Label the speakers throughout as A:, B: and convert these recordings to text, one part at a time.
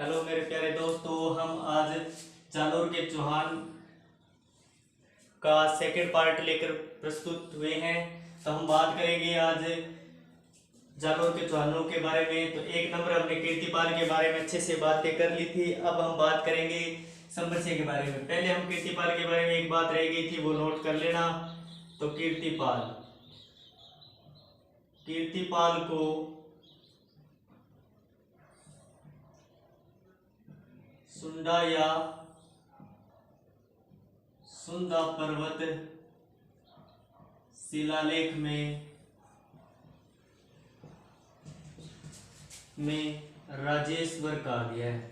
A: Hello मेरे प्यारे दोस्तों, हम आज जालोर के चौहान का सेकंड पार्ट लेकर प्रस्तुत हुए हैं। तो हम बात करेंगे आज जालोर के चौहानों के बारे में। तो एक नंबर हमने कीर्तिपाल के बारे में अच्छे से बातें कर ली थी। अब हम बात करेंगे समरसिंह के बारे में। पहले हम कीर्तिपाल के बारे में एक बात रह गई थी, वो नोट कर लेना। तो कीर्तिपाल को सुंडा या सुंदा पर्वत शिलालेख में राजेश्वर कहा गया है।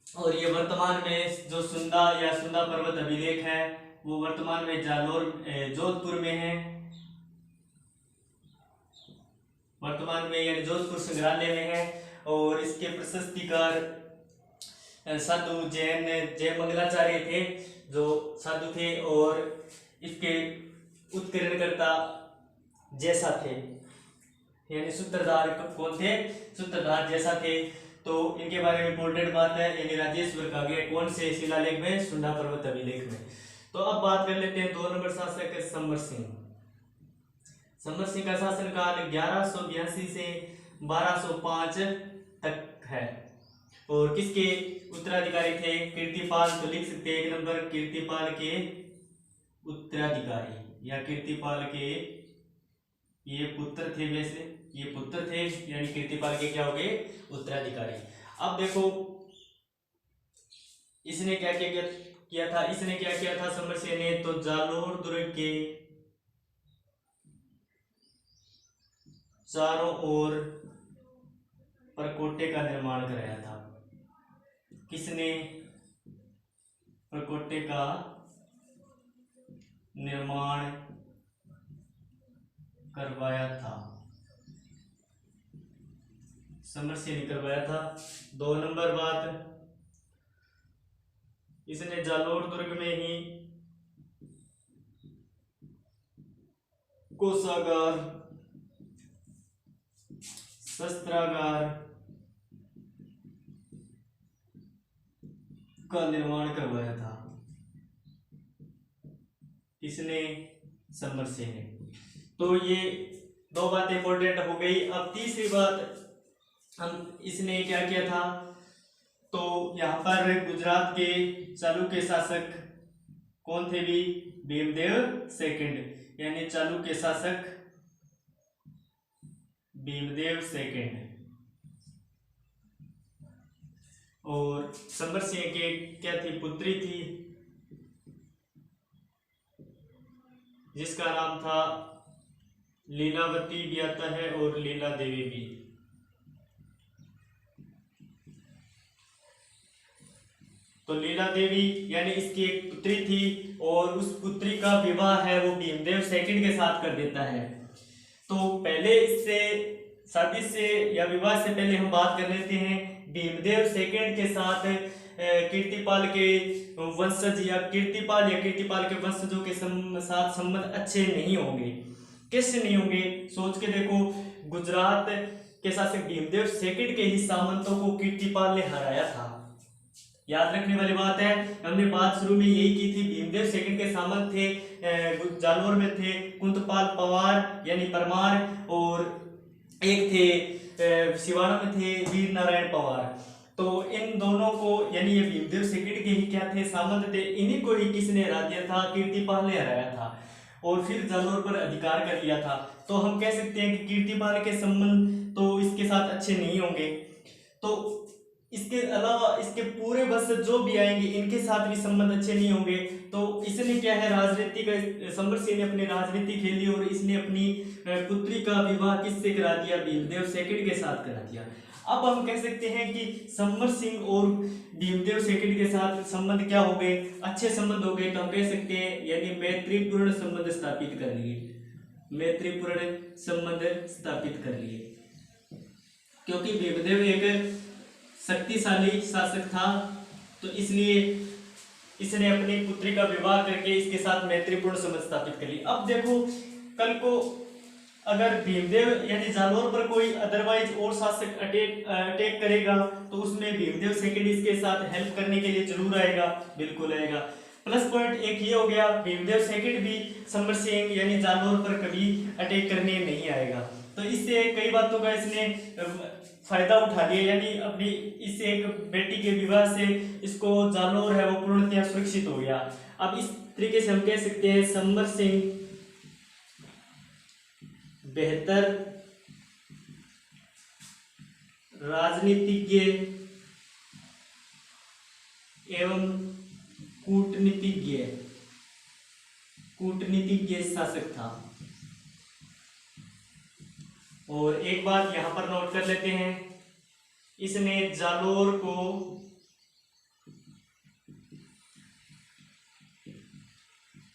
A: और ये वर्तमान में जो सुंदा या सुंदा पर्वत अभिलेख है वो वर्तमान में जोधपुर में है। वर्तमान में यानी जोधपुर संग्रहालय में है। और इसके प्रशस्तिकार साधु जैन मंगलाचार्य थे, जो साधु थे। और इसके उत्कीर्णकर्ता जैसा थे, यानी सूत्रधार कौन थे? सूत्रधार जैसा थे। तो इनके बारे में इंपॉर्टेंट बात है, यानी राजेश्वर कहा गया कौन से शिलालेख में? सुंडा पर्वत अभिलेख में। तो अब बात कर लेते हैं 2 नंबर शासक समर सिंह। समर सिंह का शासनकाल 1182 से 1205 तक है। और किसके उत्तराधिकारी थे? कीर्तिपाल। तो लिख सकते हैं 1 नंबर, कीर्तिपाल के उत्तराधिकारी या कीर्तिपाल के ये पुत्र थे। वैसे ये पुत्र थे, यानी कीर्तिपाल के क्या हो गए? उत्तराधिकारी। अब देखो इसने क्या किया था? इसने क्या किया था समर सिंह ने? तो जालोर दुर्ग के चारों ओर परकोटे का निर्माण कराया था। किसने परकोटे का निर्माण करवाया था? समर सिंह ने करवाया था। 2 नंबर बात, इसने जालोर दुर्ग में ही कोषागार, शस्त्रागार का निर्माण करवाया था। इसने समर सिंह ने। तो ये 2 बातें इंपॉर्टेंट हो गई। अब तीसरी बात, हम इसने क्या किया था? तो यहाँ पर गुजरात के चालुक्य शासक कौन थे? भी भीमदेव सेकंड, यानी चालुक्य शासक भीमदेव सेकंड। और समर सिंह के क्या थी? पुत्री थी, जिसका नाम था लीलावती भी आता है और लीला देवी भी। तो लीला देवी यानी इसकी एक पुत्री थी, और उस पुत्री का विवाह है वो भीमदेव सेकंड के साथ कर देता है। तो पहले इससे शादी से या विवाह से पहले हम बात कर लेते हैं भीमदेव सेकंड के साथ कीर्तिपाल के वंशज या कीर्तिपाल के वंशजों के साथ संबंध अच्छे नहीं होंगे। कैसे नहीं होंगे? सोच के देखो, गुजरात के शासक भीमदेव सेकंड के ही सामंतों को कीर्तिपाल ने हराया था। याद रखने वाली बात है, हमने बात शुरू में यही की थी। भीमदेव सेकंड के सामंत थे, जालोर में थे कुंतपाल पवार यानी परमार, और एक थे सिवाना में थे वीर नारायण पवार। तो इन दोनों को, यानी ये भीमदेव सेकंड के ही क्या थे? सामंत थे। इन्हीं को ही किसने हरा दिया था? कीर्तिपाल ने हराया था, और फिर जालोर पर अधिकार कर लिया था। तो हम कह सकते हैं कि कीर्तिपाल के संबंध तो इसके साथ अच्छे नहीं होंगे। तो इसके अलावा इसके पूरे वंशज जो भी आएंगे इनके साथ भी संबंध अच्छे नहीं होंगे। तो इसने क्या है? राजनीति का, समर सिंह ने अपनी राजनीति खेली, और इसने अपनी पुत्री का विवाह किससे करा दिया? भीमदेव सेकंड के साथ करा दिया। अब हम कह सकते हैं कि समर सिंह और भीमदेव सेकंड के साथ संबंध क्या हो गए? अच्छे संबंध हो गए। तो हम कह सकते हैं यानी मैत्रीपूर्ण संबंध स्थापित कर लिए, मैत्रीपूर्ण संबंध स्थापित कर लिए, क्योंकि भीमदेव एक शक्तिशाली शासक था। तो इसलिए इसने अपनी पुत्री का विवाह करके इसके साथ मैत्रीपूर्ण संबंध स्थापित कर ली। अब देखो, कल को अगर भीमदेव यानी जालोर पर कोई अदरवाइज और शासक अटैक करेगा तो उसमें भीमदेव सेकंड इसके साथ हेल्प करने के लिए जरूर आएगा, बिल्कुल आएगा। प्लस पॉइंट एक ये हो गया, भीमदेव सेकंड भी समर सिंह यानी जालोर पर कभी अटैक करने नहीं आएगा। तो इससे कई बातों का इसने फायदा उठा लिया, यानी अपनी इस एक बेटी के विवाह से इसको जालोर है वो पूर्णतया सुरक्षित हो गया। अब इस तरीके से हम कह सकते हैं समर सिंह बेहतर राजनीतिज्ञ एवं कूटनीतिज्ञ शासक था। और एक बात यहां पर नोट कर लेते हैं, इसने जालोर को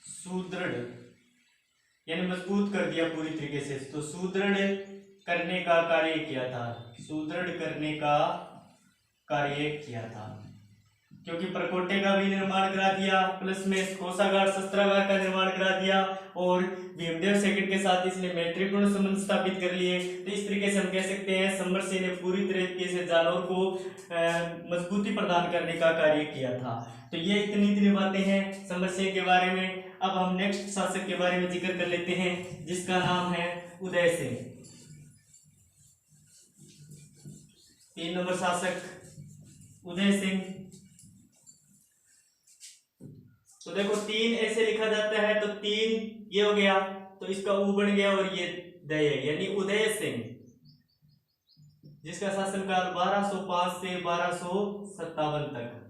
A: सुदृढ़ यानी मजबूत कर दिया पूरी तरीके से। तो सुदृढ़ करने का कार्य किया था, सुदृढ़ करने का कार्य किया था, क्योंकि परकोटे का भी निर्माण करा दिया, प्लस में कोषागार शस्त्रागार का निर्माण करा दिया और भीमदेव सेकंड के साथ इसने मैत्रीपूर्ण संबंध स्थापित कर लिए। तो इस तरीके से हम कह सकते हैं समर सिंह ने पूरी तरीके से जालोर को मजबूती प्रदान करने का कार्य किया था। तो ये इतनी बातें हैं समर सिंह के बारे में। अब हम नेक्स्ट शासक के बारे में जिक्र कर लेते हैं जिसका नाम है उदय सिंह। 3 नंबर शासक उदय सिंह। तो देखो 3 ऐसे लिखा जाता है, तो 3 ये हो गया, तो इसका ऊ बन गया और ये दय यानी उदय सिंह, जिसका शासनकाल 1205 से 1257 तक।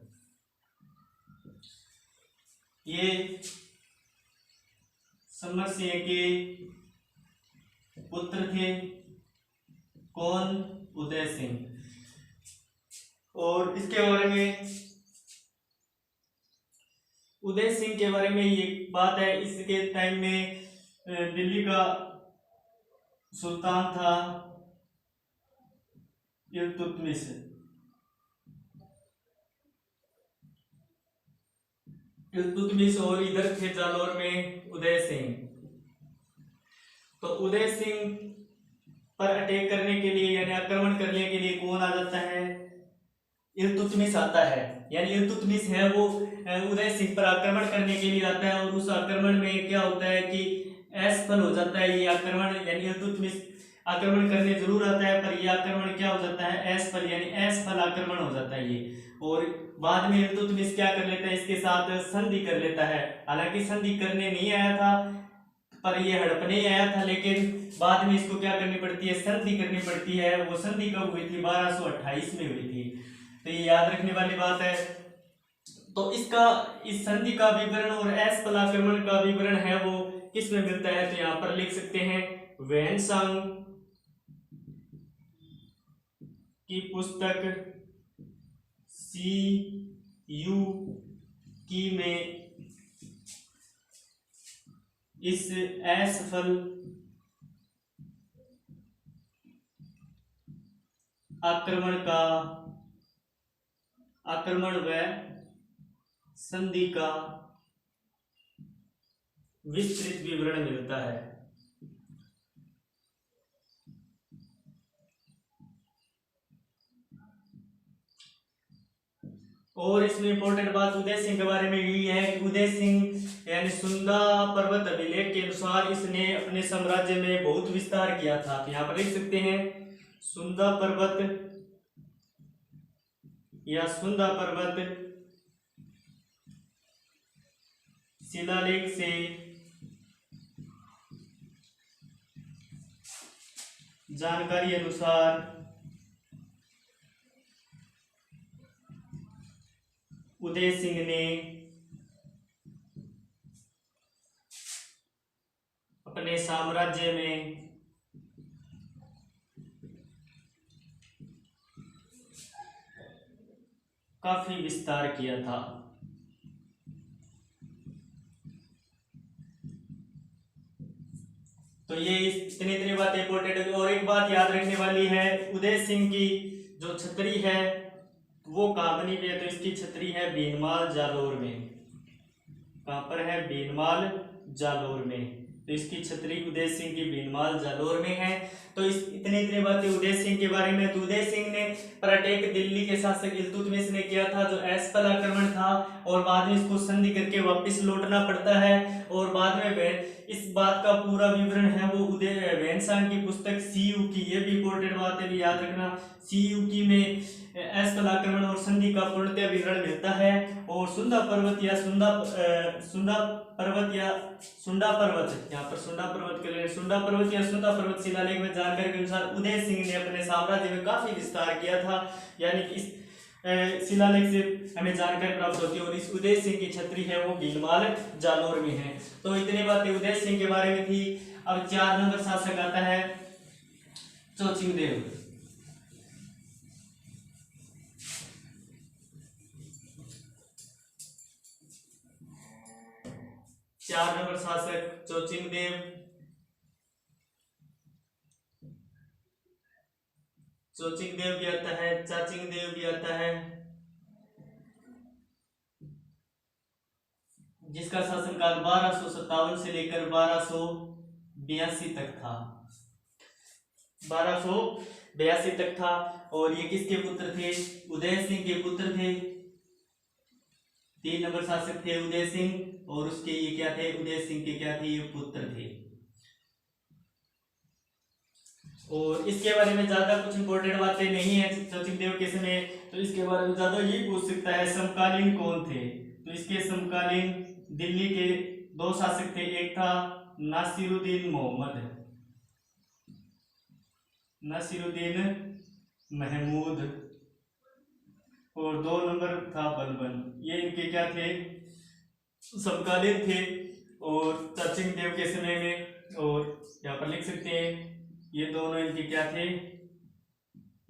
A: ये समर सिंह के पुत्र थे, कौन? उदय सिंह। और इसके बारे में उदय सिंह के बारे में ये बात है, इसके टाइम में दिल्ली का सुल्तान था इल्तुतमिश। इल्तुतमिश और इधर थे जालोर में उदय सिंह। तो उदय सिंह पर अटैक करने के लिए यानी आक्रमण करने के लिए कौन आ जाता है? इल्तुतमिश आता है। यानी इल्तुतमिश है वो उदय सिंह पर आक्रमण करने के लिए आता है, और उस आक्रमण में क्या होता है कि असफल हो जाता है ये आक्रमण। यानी इल्तुतमिश आक्रमण करने जरूर आता है, पर यह आक्रमण क्या हो जाता है? असफल, यानी असफल आक्रमण हो जाता है ये। और बाद में इल्तुतमिश क्या कर लेता है? इसके साथ संधि कर लेता है। हालांकि संधि करने नहीं आया था, पर ये हड़पने ही आया था, लेकिन बाद में इसको क्या करनी पड़ती है? संधि करनी पड़ती है। वो संधि कब हुई थी? 1228 में हुई थी। तो ये याद रखने वाली बात है। तो इसका इस संधि का विवरण और असफल आक्रमण का विवरण है वो किस में मिलता है? तो यहाँ पर लिख सकते हैं वेन्सांग की पुस्तक CU की में इस असफल आक्रमण व संधि का विस्तृत विवरण मिलता है। और इसमें इंपॉर्टेंट बात उदय सिंह के बारे में यही है कि उदय सिंह यानी सुंदा पर्वत अभिलेख के अनुसार इसने अपने साम्राज्य में बहुत विस्तार किया था। तो यहाँ पर लिख सकते हैं सुंदा पर्वत या सुंदा पर्वत शिलालेख से जानकारी अनुसार उदय सिंह ने अपने साम्राज्य में काफी विस्तार किया था। तो ये इतनी बातें इंपॉर्टेंट है। और एक बात याद रखने वाली है, उदय सिंह की जो छतरी है वो कहाँ बनी हुई है? तो इसकी छतरी है बीनमाल जालोर में। कहाँ पर है? बीनमाल जालोर में। तो इसकी छतरी उदय सिंह की भीनमाल जालौर में है। तो इस इतनी बातें उदय सिंह के बारे में। तो उदय सिंह ने पर अटैक दिल्ली के शासक इल्तुतमिश ने किया था, जो असफल आक्रमण था, और बाद में इसको संधि करके वापस लौटना पड़ता है। और बाद में वह इस बात का पूरा विवरण है वो उदय वैनसांग की पुस्तक सीयू की, ये भी इंपॉर्टेंट बात है, भी याद रखना। सीयू की में असफल आक्रमण और संधि का पूर्णतः विवरण मिलता है। और सुंदा पर्वत या सुंदा पर्वत, यहाँ पर सुंदा पर्वत के लिए सुंदा पर्वत या सुंदा पर्वत शिलालेख में जानकारी के अनुसार उदय सिंह ने अपने साम्राज्य में काफी विस्तार किया था, यानी कि इस शिलालेख से हमें जानकारी प्राप्त होती है। और इस उदय सिंह की छतरी है वो भीनमाल जालौर में है। तो इतनी बातें उदय सिंह के बारे में थी। अब 4 नंबर शासक आता है चोचिंग देव। 4 नंबर शासक चोचिंग देव। चोचिंग देव भी आता है, चाचिंग देव भी आता है, जिसका शासनकाल 1257 से लेकर 1282 तक था। 1282 तक था। और ये किसके पुत्र थे? उदय सिंह के पुत्र थे। 3 नंबर शासक थे उदय सिंह, और उसके ये क्या थे? उदय सिंह के क्या थे? ये पुत्र थे। और इसके बारे में ज्यादा कुछ इंपॉर्टेंट बातें नहीं है चोचिंग देव के समय। तो इसके बारे में ज्यादा ये पूछ सकता है समकालीन कौन थे। तो इसके समकालीन दिल्ली के 2 शासक थे, एक था नासिरुद्दीन महमूद, और 2 नंबर था बलबन। ये इनके क्या थे? समकालीन थे। और चचिंग देव के समय में, और यहाँ पर लिख सकते हैं ये दोनों इनके क्या थे?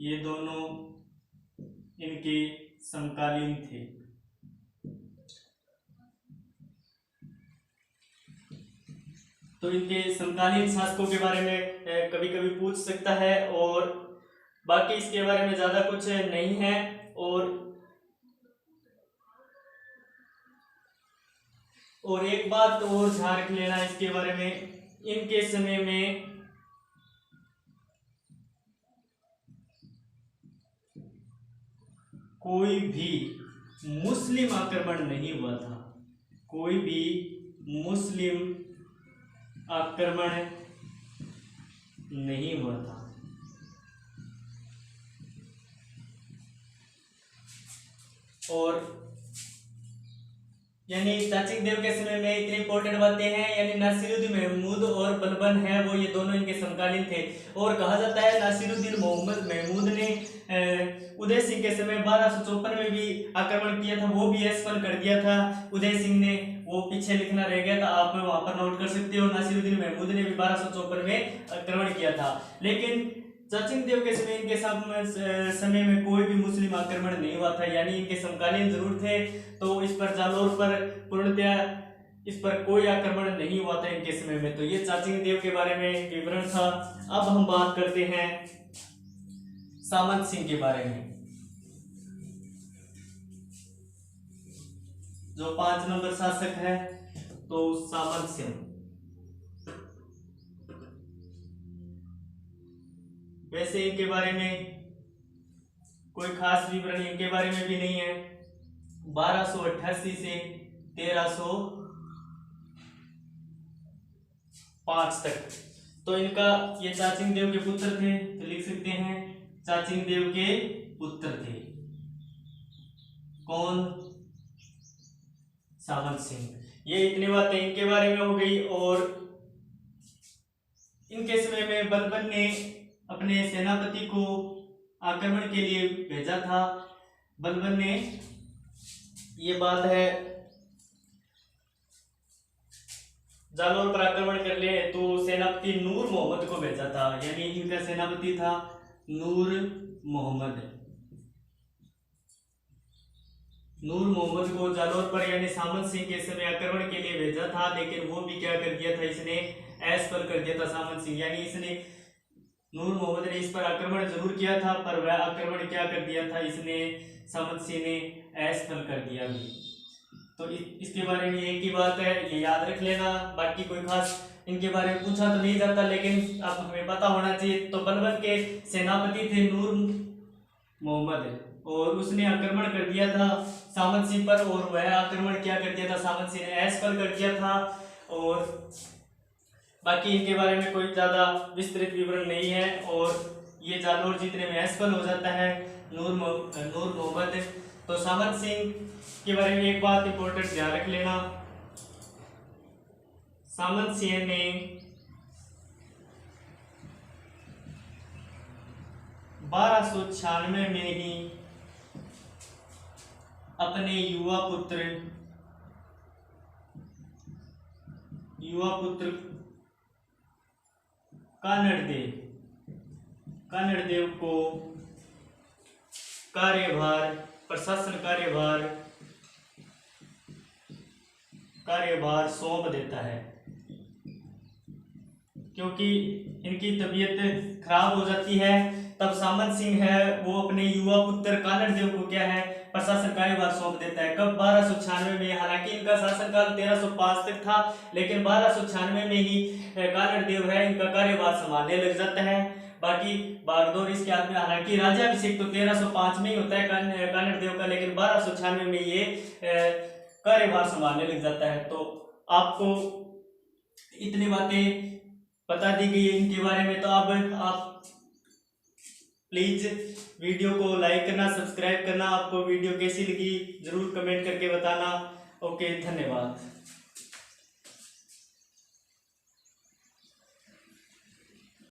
A: ये दोनों इनके समकालीन थे। तो इनके समकालीन शासकों के बारे में कभी कभी पूछ सकता है, और बाकी इसके बारे में ज्यादा कुछ नहीं है। और एक बात और ध्यान रख लेना इसके बारे में, इनके समय में कोई भी मुस्लिम आक्रमण नहीं हुआ था। कोई भी मुस्लिम आक्रमण नहीं हुआ था। और यानी चाचिंग देव के समय में इतनी इंपॉर्टेंट बातें हैं, यानी नासिरुद्दीन महमूद और बलबन है वो ये दोनों इनके समकालीन थे। और कहा जाता है नासिरुद्दीन महमूद ने उदय सिंह के समय 1254 में भी आक्रमण किया था, वो भी असफल कर दिया था उदय सिंह ने, वो पीछे लिखना रह गया था, आप वहां पर नोट कर सकते हो। नासिरुद्दीन महमूद ने भी 1254 में आक्रमण किया था। लेकिन चाचिंग देव के समय इनके समय में कोई भी मुस्लिम आक्रमण नहीं हुआ था, यानी इनके समकालीन जरूर थे। तो इस पर जालौर पर पूर्णतः इस पर कोई आक्रमण नहीं हुआ था इनके समय में। तो ये चाचिंग देव के बारे में विवरण था। अब हम बात करते हैं सामंत सिंह के बारे में, जो 5 नंबर शासक है। तो सामंत सिंह, वैसे इनके बारे में कोई खास विवरण इनके बारे में भी नहीं है। 1288 से 1305 तक तो इनका ये चाचिंग देव के पुत्र थे, तो लिख सकते हैं चाचिंग देव के पुत्र थे। कौन? सामंत सिंह। ये इतनी बातें इनके बारे में हो गई। और इनके समय में बलबन ने अपने सेनापति को आक्रमण के लिए भेजा था। बलबन ने, ये बात है, जालौर पर आक्रमण कर ले तो सेनापति नूर मोहम्मद को भेजा था, यानी इनका सेनापति था नूर मोहम्मद। नूर मोहम्मद को जालौर पर यानी सामंत सिंह के समय आक्रमण के लिए भेजा था, लेकिन वो भी क्या कर दिया था? इसने असफल कर दिया था सामंत सिंह, यानी इसने नूर मोहम्मद ने इस पर आक्रमण जरूर किया था, पर वह आक्रमण क्या कर दिया था? इसने सामंत सिंह ने असफल कर दिया भी। तो इसके बारे में एक ही बात है, ये याद रख लेना। बाकी कोई खास इनके बारे में पूछा तो नहीं जाता, लेकिन अब हमें पता होना चाहिए। तो बलबन के सेनापति थे नूर मोहम्मद, और उसने आक्रमण कर दिया था सामंत सिंह पर, और वह आक्रमण क्या कर दिया था, सामंत सिंह ने असफल कर दिया था। और बाकी इनके बारे में कोई ज़्यादा विस्तृत विवरण नहीं है, और ये जालौर जीतने में असफल हो जाता है नूर मोहम्मद। तो सामंत सिंह के बारे में एक बात इंपॉर्टेंट ध्यान रख लेना, सामंत सिंह ने 1296 में ही अपने युवा पुत्र कानड़देव को प्रशासन कार्यभार सौंप देता है, क्योंकि इनकी तबीयत खराब हो जाती है। तब सामंत सिंह है वो अपने युवा पुत्र कानड़देव को क्या है, प्रशासन कार्यभार सौंप देता है। कब? 1296 में। हालांकि इनका शासनकाल 1305 तक था, लेकिन 1296 में ही कानड़देव है इनका कार्यभार संभालने लग जाता है। बाकी बागडोर इसके हाथ में। हालांकि राज्याभिषेक तो 1305 में ही होता है कानड़देव का, लेकिन 1296 में ये कार्यभार संभालने लग जाता है। तो आपको इतनी बातें बता दी गई है इनके बारे में। तो अब आप प्लीज वीडियो को लाइक करना, सब्सक्राइब करना। आपको वीडियो कैसी लगी जरूर कमेंट करके बताना। ओके, धन्यवाद।